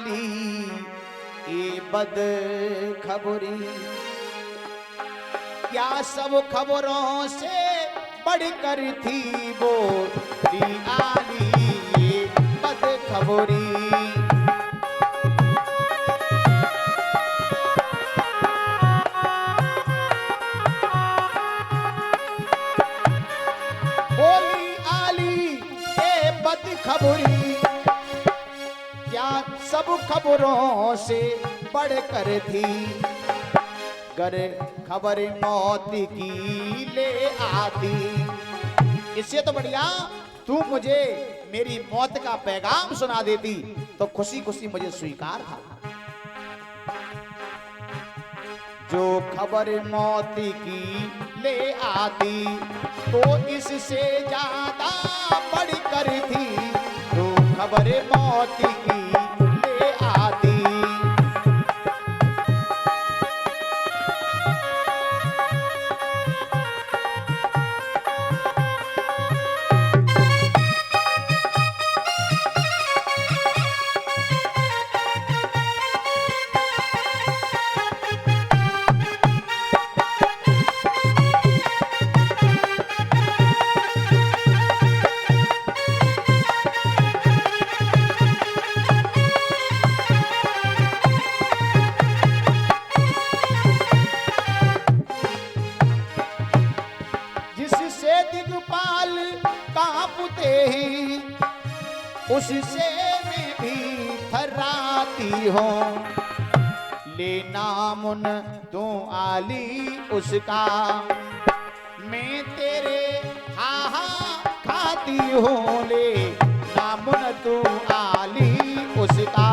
आली ये बद खबरी, क्या सब खबरों से बढ़कर थी वो आली ये बद खबरी। खबरी, क्या सब खबरों से बढ़कर थी, गर खबर मौत की ले आती। इससे तो बढ़िया तू मुझे मेरी मौत का पैगाम सुना देती तो खुशी खुशी मुझे स्वीकार था। जो खबर मौत की ले आती तो इससे ज्यादा बढ़कर थी, जो खबर मौत की ले आती। उससे मैं भी थर्राती हूँ, ले नामुन तू आली उसका, मैं तेरे हा खाती हूँ, ले नामुन तू आली उसका।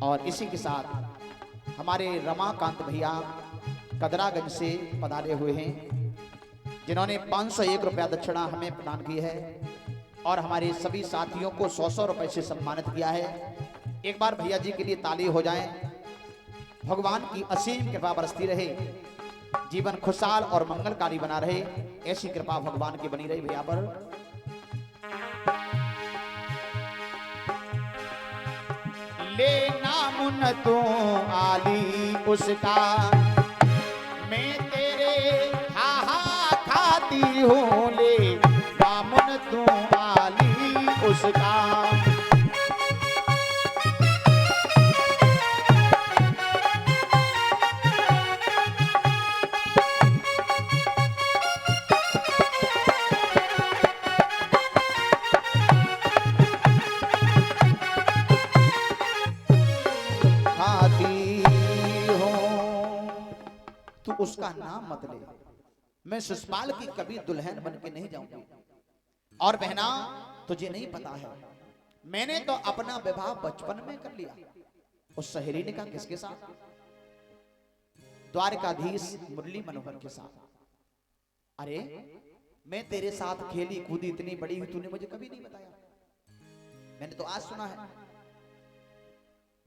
और इसी के साथ हमारे रमाकांत भैया कदरागंज से पधारे हुए हैं, जिन्होंने 501 रुपया दक्षिणा हमें प्रदान की है और हमारे सभी साथियों को 100-100 रुपए से सम्मानित किया है। एक बार भैया जी के लिए ताली हो जाए। भगवान की असीम कृपा बरसती रहे, जीवन खुशहाल और मंगलकारी बना रहे, ऐसी कृपा भगवान की बनी रही भैया पर। ले नामुन तू आली उसका, मैं तेरे हा खाती हूँ, ले नामुन तू आली उसका। उसका नाम मत ले, मैं सुषपाल की कभी दुल्हन बन के नहीं जाऊंगी। और बहना तुझे नहीं पता है, मैंने तो अपना विवाह बचपन में कर लिया। उस सहेली ने कहा किसके साथ? द्वारकाधीश मुरली मनोहर के साथ। अरे मैं तेरे साथ खेली कूदी इतनी बड़ी हुई, तूने मुझे कभी नहीं बताया। मैंने तो आज सुना है।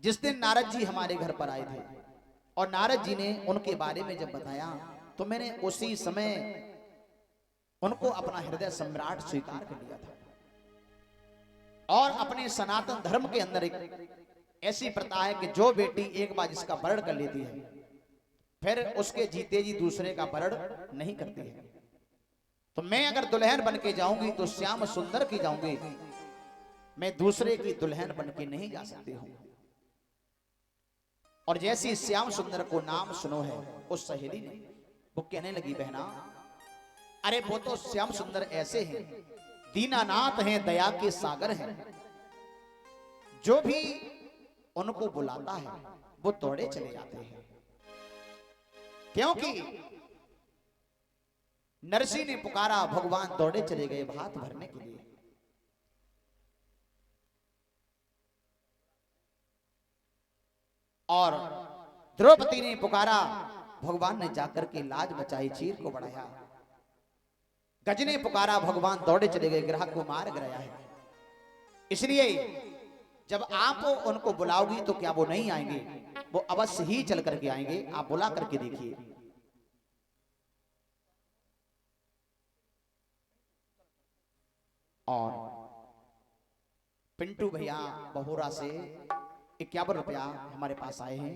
जिस दिन नारद जी हमारे घर पर आए थे और नारद जी ने उनके बारे में जब बताया तो मैंने उसी समय उनको अपना हृदय सम्राट स्वीकार कर लिया था। और अपने सनातन धर्म के अंदर एक ऐसी प्रथा है कि जो बेटी एक बार जिसका वरण कर लेती है फिर उसके जीते जी दूसरे का वरण नहीं करती है। तो मैं अगर दुल्हन बन के जाऊंगी तो श्याम सुंदर की जाऊंगी, मैं दूसरे की दुल्हन बन के नहीं जा सकती हूं। और जैसी श्याम सुंदर को नाम सुनो है उस सहेली ने वो कहने लगी, बहना अरे वो तो श्याम सुंदर ऐसे हैं, दीनानाथ हैं, दया के सागर हैं, जो भी उनको बुलाता है वो दौड़े चले जाते हैं। क्योंकि नरसिंह ने पुकारा, भगवान दौड़े चले गए भात भरने के लिए। और द्रौपदी ने पुकारा, भगवान ने जाकर के लाज बचाई, चीर को बढ़ाया। गज ने पुकारा, भगवान दौड़े चले गए, ग्राहक को मार गिराया है। इसलिए जब आप उनको बुलाओगी तो क्या वो नहीं आएंगे? वो अवश्य ही चल करके आएंगे। आप बुला करके देखिए। और पिंटू भैया बहोरा से 51 रुपया हमारे पास आए हैं।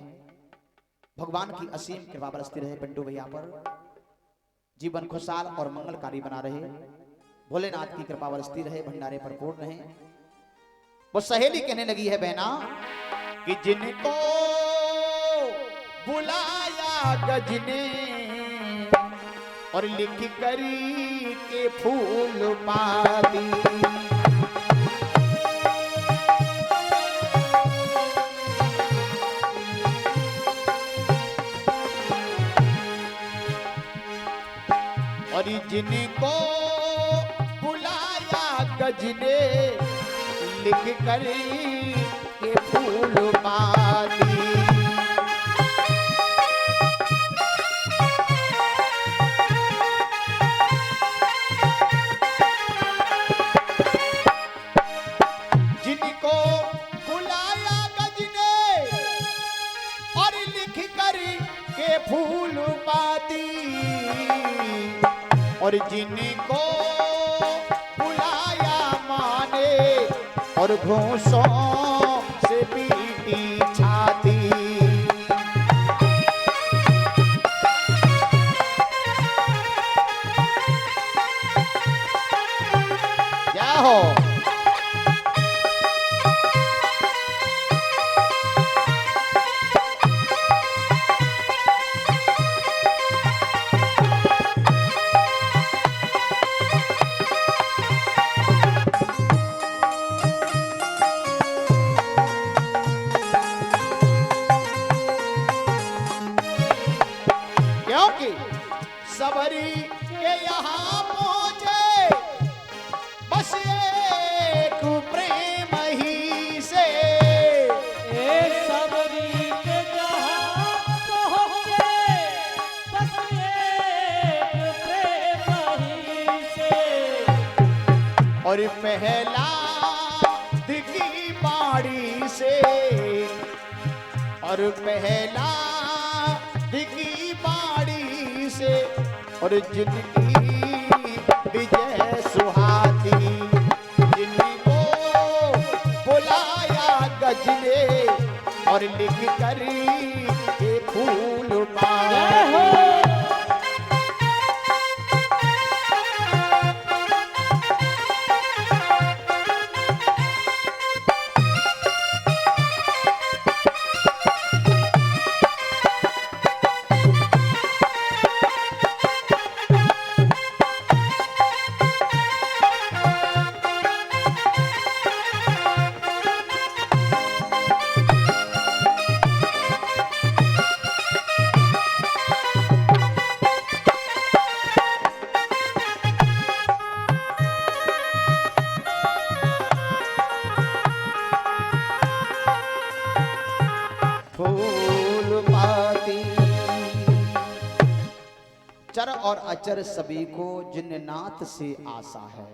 भगवान की असीम कृपा बरसती रहे पिंटू भैया पर, जीवन खुशहाल और मंगलकारी बना रहे, भोलेनाथ की कृपा बरसती रहे, भंडारे पर पूर्ण रहे। वो सहेली कहने लगी है बहना कि जिनको बुलाया गजने और लिख करी के फूल पाती, और जिनको बुलाया गजने लिख कर के फूल पाती, जिनको बुलाया गजने और लिख कर के फूल पाती, और जिनको बुलाया माने और घूंसों से पीटी छाती, क्या हो सबरी के यहाँ पहुंचे बस एक प्रेम ही से, सबरी के यहाँ पहुंचे बस एक प्रेम ही से, और पहला दिखी बाड़ी से, और पहला दिखी बाड़ी से, और जिनकी विजय सुहाती, जिनको बुलाया गजने और लिख कर के फूल पाए, फूल पाती। चर और अचर सभी को जिन्नाथ से आशा है,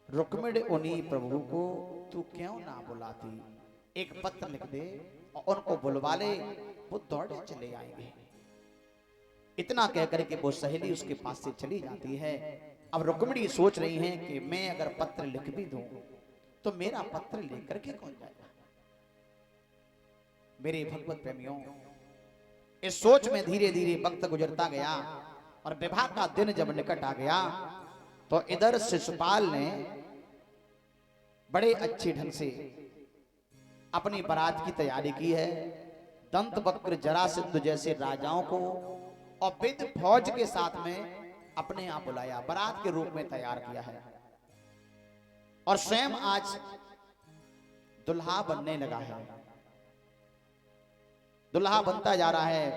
रुक्मिणी उन्हीं प्रभु को तू क्यों ना बुलाती। एक पत्र लिख दे और उनको बुलवा ले, वो दौड़े चले आएंगे। इतना कहकर के वो सहेली उसके पास से चली जाती है। अब रुक्मिणी सोच रही हैं कि मैं अगर पत्र लिख भी दूं तो मेरा पत्र लेकर के कौन जाएगा। मेरे भगवत प्रेमियों, इस सोच में धीरे धीरे वक्त गुजरता गया और विवाह का दिन जब निकट आ गया तो इधर शिशुपाल ने बड़े अच्छे ढंग से अपनी बारात की तैयारी की है। दंत वक्र जरासंध जैसे राजाओं को और विद फौज के साथ में अपने यहां बुलाया, बारात के रूप में तैयार किया है और स्वयं आज दुल्हा बनने लगा है। दुल्हा बनता जा रहा है,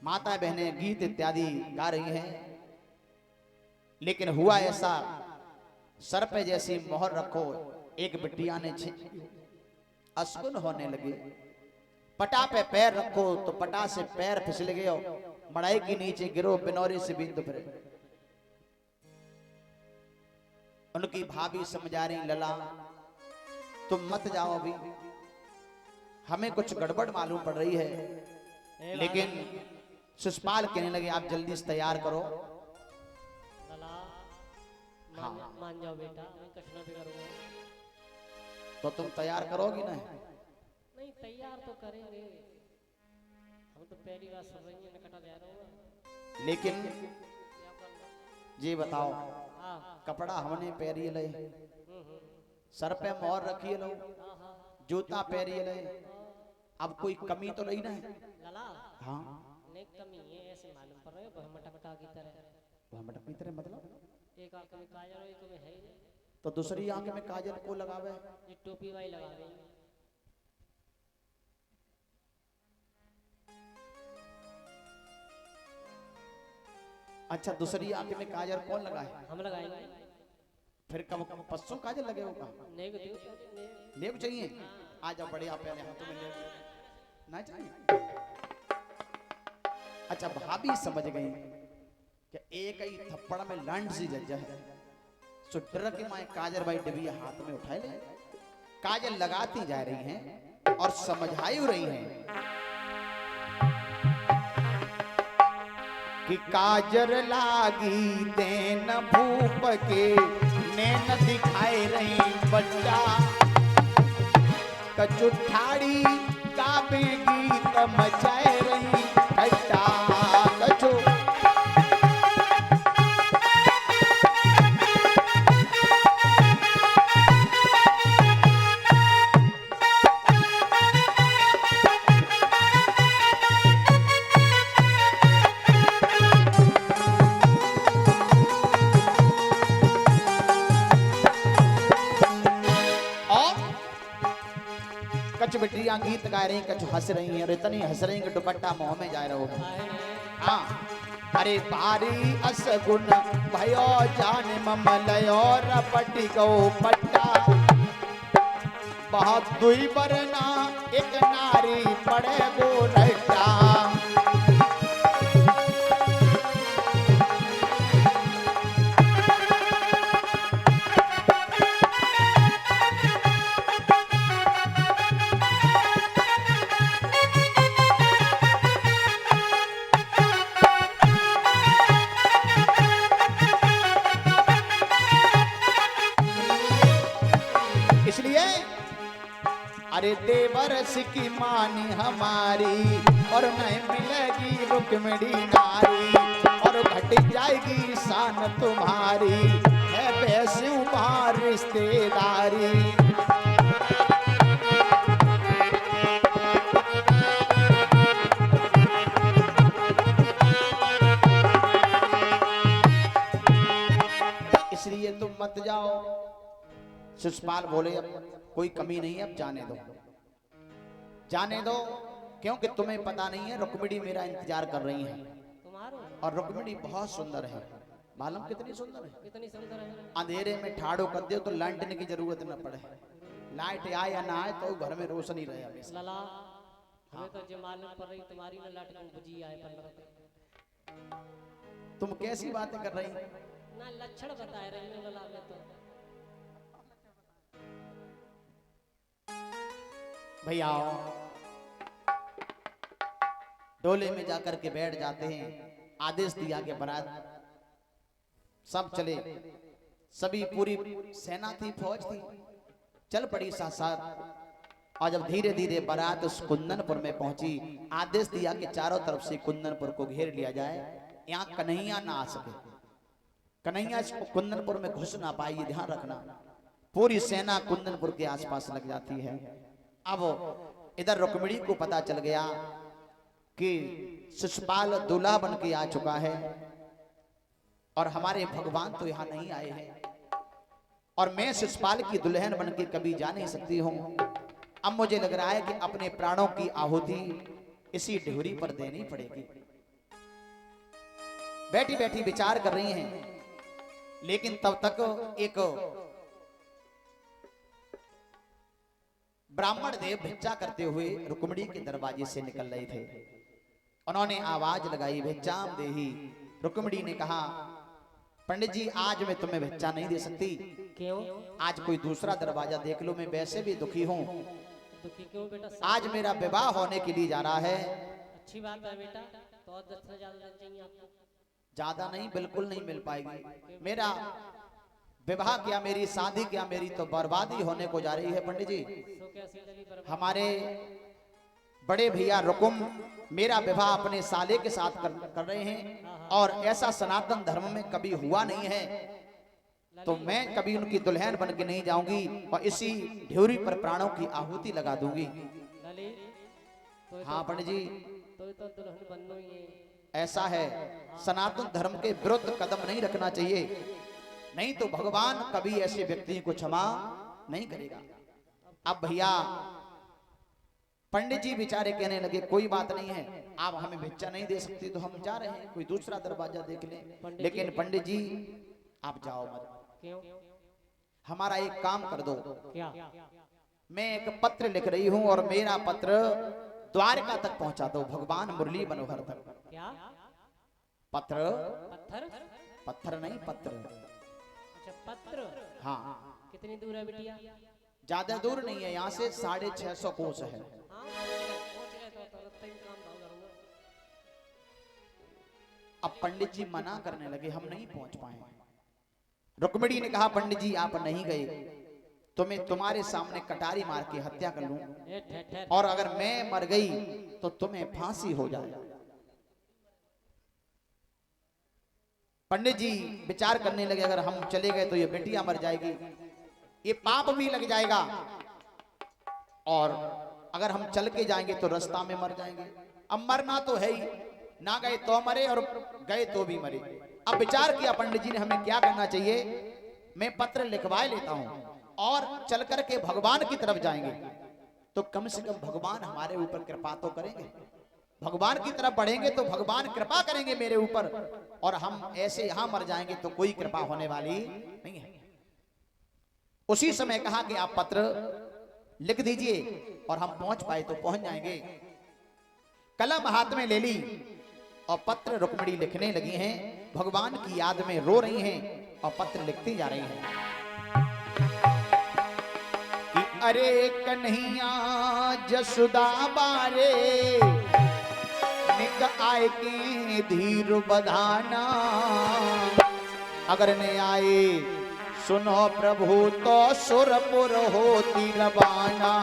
माता बहनें गीत इत्यादि गा रही हैं, लेकिन हुआ ऐसा, सर पे जैसी मोहर रखो एक बिटिया ने अशकुन होने लगे। पटा पे पैर रखो तो पटा से पैर फिसल गए, मड़ाई के नीचे गिरो बिनौरी से बिंदु फिरे। उनकी भाभी समझा रही लला तुम मत जाओ अभी, हमें कुछ गड़बड़ मालूम पड़ रही है। लेकिन शिशुपाल कहने लगे आप जल्दी से तैयार करो। लला हाँ। मान जाओ बेटा, मैं कुछ ना भी करूँगा। तो तुम तैयार करोगी ना? नहीं तैयार तो करेंगे, हम तो पहली बार सुन रही है नकटा ले रहा हूँ। लेकिन क्या करना? ये बताओ, हाँ कपड़ा हमने पहरी ले, सर पे मोहर रखी लो, हाँ जूता पहरी ले, अब कोई कमी तो नहीं ना है? लला हाँ, नहीं कमी है, ऐसे मालूम पड़ रहा है भमटका की तरह। भमटक की तरह मतलब? एक आंख में काजल और एक में है ही नहीं। तो दूसरी आंख में काजल को लगावे? ये टोपी वाली लगा देंगे। अच्छा, दूसरी आंख में काजल कौन लगाए? हम लगाएंगे। फिर कब पस्सों काजल लगे होगा? नहीं को लेब चाहिए? आ जाओ, बढ़िया पहले हाथों में लेब ना चाहिए। अच्छा, भाभी समझ गई कि एक ही थप्पड़ में लंड सी जज्जा है। सो डर के माए काजल भाई डिबिया हाथ में उठाए ले, काजल लगाती जा रही हैं और समझाई रही हैं कि काजर लागी देन भूप के नैन दिखाए रही बच्चा, कचुठाड़ी का भी गीत मचाए रही खट्टा कचु। कच बिटिया गीत गा रही, कच हंस रही हैं और इतनी हंस रही कि दुपट्टा मुंह में जा रहा हो। हाँ, अरे बारी असगुन भयो जान ममलयो रपटी गो पट्टा, बहुत दुई बरना एक नारी पड़े गो रट्टा। इसलिए अरे देवर सिकी मानी हमारी और नहीं मिलेगी रुक्मिणी नारी, और घट जाएगी शान तुम्हारी है बेसुमार रिश्तेदारी। इसलिए तुम मत जाओ। शिशुपाल बोले अब कोई कमी नहीं है, अब जाने दो, जाने दो, क्योंकि तुम्हें पता नहीं है रुक्मिणी मेरा इंतजार कर रही है। तुम्हारो और रुक्मिणी बहुत सुंदर है, मालूम कितनी सुंदर है? कितनी सुंदर है। अंधेरे में ठाड़ो कर दे तो लालटेन की जरूरत न पड़े, लाइट आए या ना आए तो घर में रोशनी रहे हमेशा। लला हमें तो जो मालूम पड़ रही तुम्हारी न लटकन बुझी आए पर तुम कैसी बातें कर रही हो? ना लक्षण बताए रही हो लला में तो। भैया डोले में जाकर के बैठ जाते हैं, आदेश दिया कि बारात सब चले, सभी पूरी सेना थी, फौज थी, चल पड़ी साथ साथ। और जब धीरे धीरे बारात उस कुंदनपुर में पहुंची, आदेश दिया कि चारों तरफ से कुंदनपुर को घेर लिया जाए, यहाँ कन्हैया ना आ सके, कन्हैया इस कुंदनपुर में घुस ना पाए, ये ध्यान रखना। पूरी सेना कुंदनपुर के आसपास लग जाती है। अब इधर रुक्मिणी को पता चल गया कि शिशुपाल दूल्हा बन के आ चुका है और हमारे भगवान तो यहाँ नहीं आए हैं, और मैं शिशुपाल की दुल्हन बन के कभी जा नहीं सकती हूँ। अब मुझे लग रहा है कि अपने प्राणों की आहुति इसी डिहुरी पर देनी पड़ेगी। बैठी बैठी विचार कर रही हैं, लेकिन तब तक एक ब्राह्मण देव भिक्षा करते हुए रुक्मिणी के दरवाजे से निकल रहे थे। उन्होंने आवाज लगाई, भिक्षाम देही। रुक्मिणी ने कहा पंडित जी आज मैं तुम्हें भिक्षा नहीं दे सकती। क्यों? आज कोई दूसरा दरवाजा देख लो, मैं वैसे भी दुखी हूँ। दुखी क्यों बेटा? आज मेरा विवाह होने के लिए जा रहा है। अच्छी बात है बेटा, तो और 10 से ज्यादा चाहिए आपको? ज्यादा नहीं, बिल्कुल नहीं मिल पाएगी। मेरा विवाह क्या, मेरी शादी क्या, मेरी तो बर्बादी होने को जा रही है पंडित जी। तो कैसे चली बर्बाद? हमारे बड़े भैया रुकुम मेरा विवाह अपने साले के साथ कर रहे हैं, और ऐसा सनातन धर्म में कभी हुआ नहीं है। तो मैं कभी उनकी दुल्हन बन के नहीं जाऊंगी और इसी ढ्योरी पर प्राणों की आहुति लगा दूंगी। हाँ पंडित जी, तो दुल्हन बनना ही है। ऐसा है, सनातन धर्म के विरुद्ध कदम नहीं रखना चाहिए, नहीं तो भगवान कभी ऐसे व्यक्ति को क्षमा नहीं करेगा। अब भैया पंडित जी बेचारे कहने लगे कोई बात नहीं है, आप हमें भिक्षा नहीं दे सकती तो हम जा रहे हैं, कोई दूसरा दरवाजा देख लें। लेकिन पंडित जी आप जाओ मत। क्यों? हमारा एक काम कर दो। क्या? मैं एक पत्र लिख रही हूं और मेरा पत्र द्वारका तक पहुंचा दो, भगवान मुरली मनोहर तक। क्या? पत्र? पत्थर? पत्थर नहीं, पत्र। अच्छा पत्र। हाँ। कितनी दूर है बिटिया? ज्यादा दूर नहीं है, यहाँ से 650 कोस है। हाँ, पहुंच गए तो तुरंत ही काम धाम करूंगा। अब पंडित जी मना करने लगे, हम नहीं पहुंच पाए। रुक्मिणी ने कहा पंडित जी आप नहीं गए तो मैं तुम्हारे सामने कटारी मार के हत्या कर लूं, और अगर मैं मर गई तो तुम्हें फांसी हो जाए। पंडित जी विचार करने लगे, अगर हम चले गए तो ये बेटियां मर जाएगी, ये पाप भी लग जाएगा, और अगर हम चल के जाएंगे तो रास्ता में मर जाएंगे। अब मरना तो है ही, ना गए तो मरे और गए तो भी मरे। अब विचार किया पंडित जी ने हमें क्या करना चाहिए, मैं पत्र लिखवा लेता हूं और चल कर के भगवान की तरफ जाएंगे, तो कम से कम भगवान हमारे ऊपर कृपा तो करेंगे। भगवान की तरफ बढ़ेंगे तो भगवान कृपा करेंगे मेरे ऊपर, और हम ऐसे यहां मर जाएंगे तो कोई कृपा होने वाली नहीं है। उसी समय कहा कि आप पत्र लिख दीजिए, और हम पहुंच पाए तो पहुंच जाएंगे। कलम हाथ में ले ली और पत्र रुक्मिणी लिखने लगी हैं, भगवान की याद में रो रही हैं और पत्र लिखती जा रही हैं कि अरे कन्हैया जसुदा बारे निक आए के धीर बधाना, अगर ने आए सुनो प्रभु तो सुरपुर होती रवाना।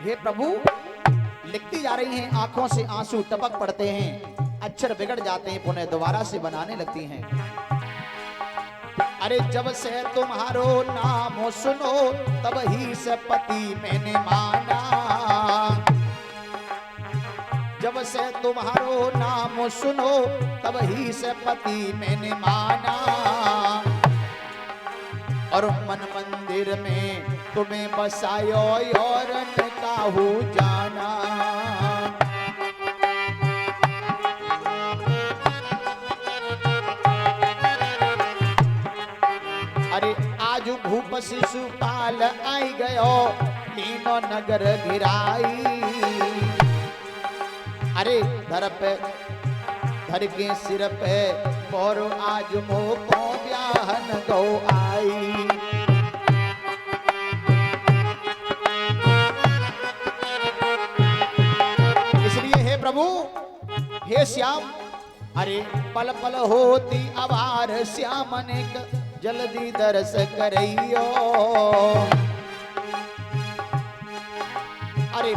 हे प्रभु, लिखती जा रही हैं, आंखों से आंसू टपक पड़ते हैं, अक्षर बिगड़ जाते हैं, पुनः दोबारा से बनाने लगती हैं। अरे जब से तुम्हारो नाम सुनो तब ही से पति मैंने माना, जब से तुम्हारो नाम सुनो तब ही से पति मैंने माना, और मन मंदिर में तुम्हें बसायो और न काहू जाना। अरे आज भूप शिशुपाल आई गयो तीनों नगर गिराई, अरे धर पे धर के सिर पे और आज मोह को ब्याहन गौ आई। इसलिए हे प्रभु, हे श्याम, अरे पल पल होती आवार श्याम ने जल्दी दर्श करियो, अरे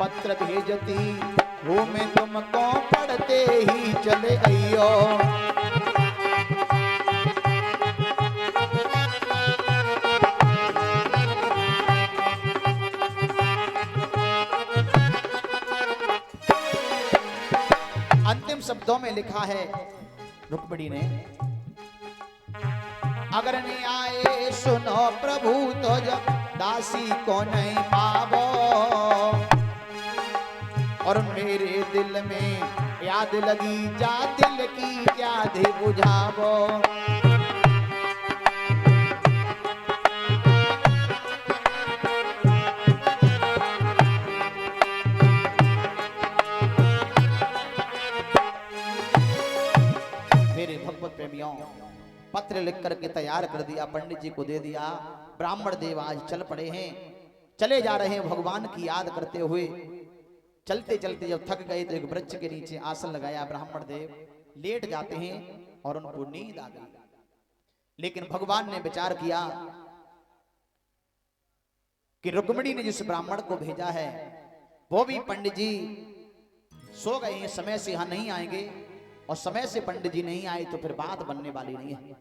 पत्र भेजती वो मैं तुमको पढ़ते ही चले आइयो। अंतिम शब्दों में लिखा है रुक्मिणी ने, अगर नहीं आए सुनो प्रभु तो जब दासी को नहीं पावो, और मेरे दिल में याद लगी जा दिल की याद बुझावो। मेरे भगवत प्रेमियों, पत्र लिख करके तैयार कर दिया, पंडित जी को दे दिया। ब्राह्मण देव आज चल पड़े हैं, चले जा रहे हैं भगवान की याद करते हुए। चलते चलते जब थक गए तो एक वृक्ष के नीचे आसन लगाया, ब्राह्मण देव लेट जाते हैं और उनको नींद आ गई। लेकिन भगवान ने विचार किया कि रुक्मिणी ने जिस ब्राह्मण को भेजा है वो भी पंडित जी सो गए हैं, समय से यहां नहीं आएंगे, और समय से पंडित जी नहीं आए तो फिर बात बनने वाली नहीं है।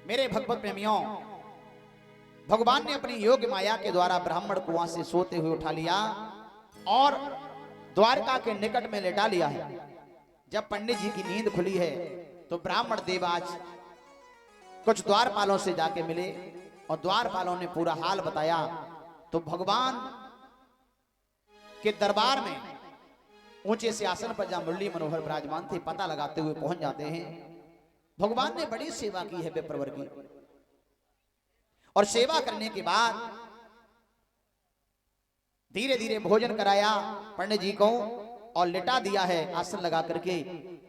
मेरे भगवत प्रेमियों, भगवान ने अपनी योग माया के द्वारा ब्राह्मण को वहां से सोते हुए उठा लिया और द्वारका के निकट में लेटा लिया है। जब पंडित जी की नींद खुली है तो ब्राह्मण देव आज कुछ द्वारपालों से जाके मिले और द्वारपालों ने पूरा हाल बताया। तो भगवान के दरबार में ऊंचे से आसन पर जहां मुरली मनोहर विराजमान थे, पता लगाते हुए पहुंच जाते हैं। भगवान ने बड़ी सेवा की है विप्रवर की, और सेवा करने के बाद धीरे धीरे भोजन कराया पंडित जी को और लिटा दिया है आसन लगा करके।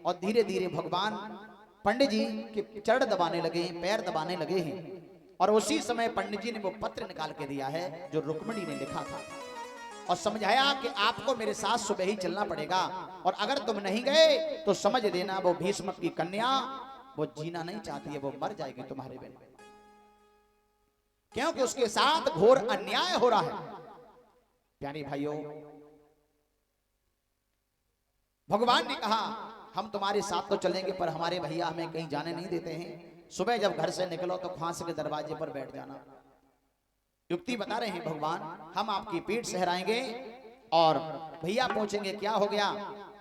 और धीरे धीरे भगवान पंडित जी के चरण दबाने लगे हैं, पैर दबाने लगे हैं। और उसी समय पंडित जी ने वो पत्र निकाल के दिया है जो रुक्मिणी ने लिखा था, और समझाया कि आपको मेरे साथ सुबह ही चलना पड़ेगा, और अगर तुम नहीं गए तो समझ देना वो भीष्म की कन्या वो जीना नहीं चाहती है, वो मर जाएगी तुम्हारे बिना, क्योंकि उसके साथ घोर अन्याय हो रहा है। प्यारे भाइयों, भगवान ने कहा हम तुम्हारे साथ तो चलेंगे पर हमारे भैया हमें कहीं जाने नहीं देते हैं। सुबह जब घर से निकलो तो खांस के दरवाजे पर बैठ जाना। युक्ति बता रहे हैं भगवान, हम आपकी पीठ सहराएंगे और भैया पूछेंगे क्या हो गया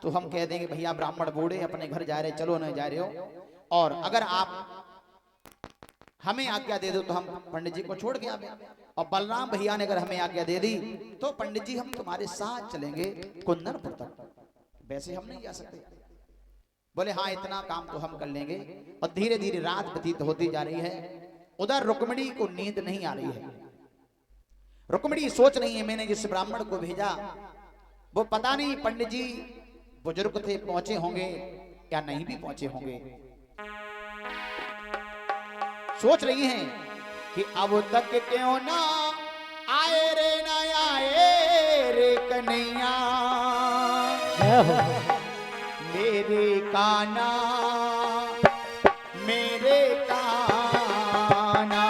तो हम कह देंगे भैया ब्राह्मण बूढ़े अपने घर जा रहे, चलो नहीं जा रहे हो, और अगर आप हमें आज्ञा दे दो तो हम पंडित जी को छोड़ के आवे, और बलराम भैया ने अगर हमें आज्ञा दे दी तो पंडित जी हम तुम्हारे साथ चलेंगे कुंदनपुर तक, वैसे हम नहीं जा सकते। बोले हाँ इतना काम तो हम कर लेंगे। और धीरे धीरे रात व्यतीत होती जा रही है। उधर रुक्मिणी को नींद नहीं आ रही है। रुक्मिणी सोच रही है मैंने जिस ब्राह्मण को भेजा वो पता नहीं पंडित जी बुजुर्ग थे, पहुंचे होंगे या नहीं भी पहुंचे होंगे। सोच रही हैं कि अब तक क्यों ना आए रे ना आए रे कन्हैया मेरे काना मेरे काना।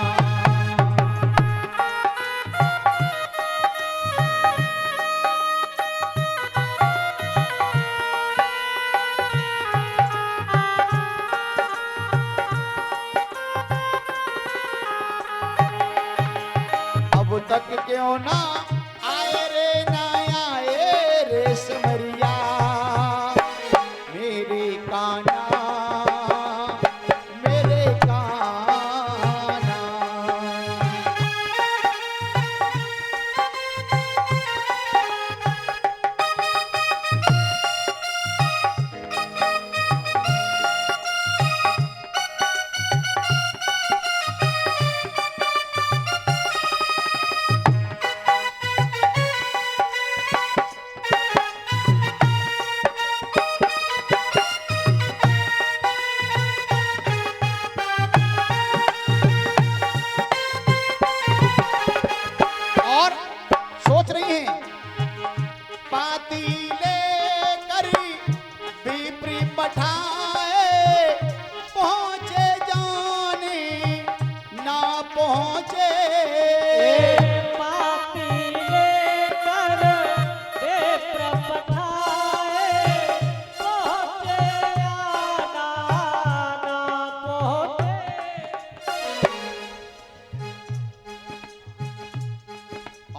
अब तक क्यों ना आए रे ना आए रे समरिया मेरे काना मेरे काना।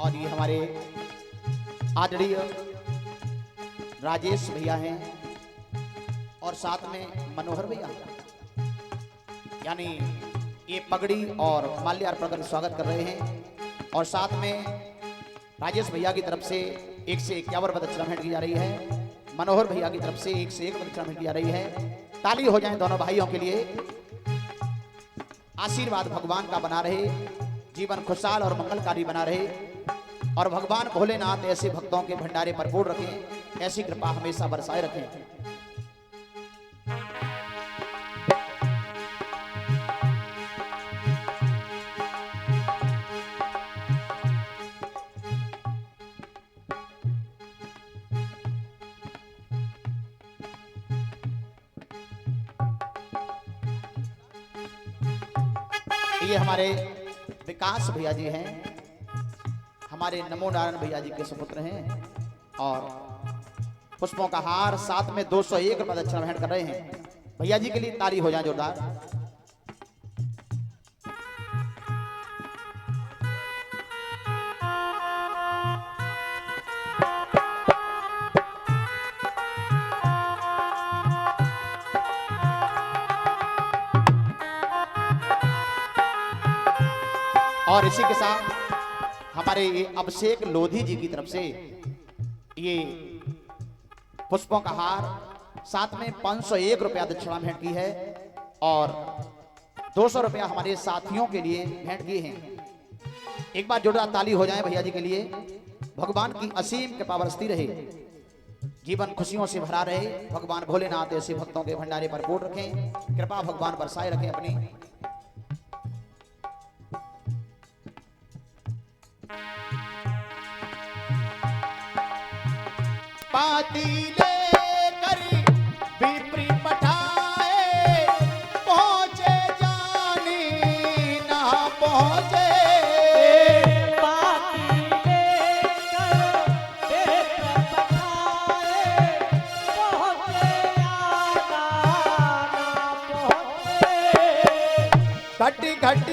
और ये हमारे आदरणीय राजेश भैया हैं और साथ में मनोहर भैया, यानी ये पगड़ी और माल्यार्पण कर स्वागत कर रहे हैं। और साथ में राजेश भैया की तरफ से 1 से 51 प्रदक्षिणा भेंट की जा रही है। मनोहर भैया की तरफ से 1 से 1 प्रदक्षिणा भेंट की जा रही है। ताली हो जाए दोनों भाइयों के लिए। आशीर्वाद भगवान का बना रहे, जीवन खुशहाल और मंगलकारी बना रहे और भगवान भोलेनाथ ऐसे भक्तों के भंडारे भरपूर रखें, ऐसी कृपा हमेशा बरसाए रखें। ये हमारे विकास भैया जी हैं, हमारे नमो नारायण भैया जी के सुपुत्र हैं और पुष्पों का हार साथ में 201 रुपये दक्षिणा भेंट कर रहे हैं। भैया जी के लिए ताली हो जाए जोरदार। और इसी के साथ हमारे ये अभिषेक लोधी जी की तरफ से ये पुष्पों का हार साथ में 501 रुपया दक्षिणा भेंट की है और 200 रुपया हमारे साथियों के लिए भेंट किए हैं। एक बार जोरदार ताली हो जाए भैया जी के लिए। भगवान की असीम कृपा बरसती रहे, जीवन खुशियों से भरा रहे, भगवान भोलेनाथ ऐसे भक्तों के भंडारे भरपूर रखें, कृपा भगवान बरसाए रखें अपनी। पाती लेकर विप्री पठाए, पहुंचे जानी ना पहुंचे। पाती लेकर विप्री पठाए, पहुंचे आना ना पहुंचे। घट घट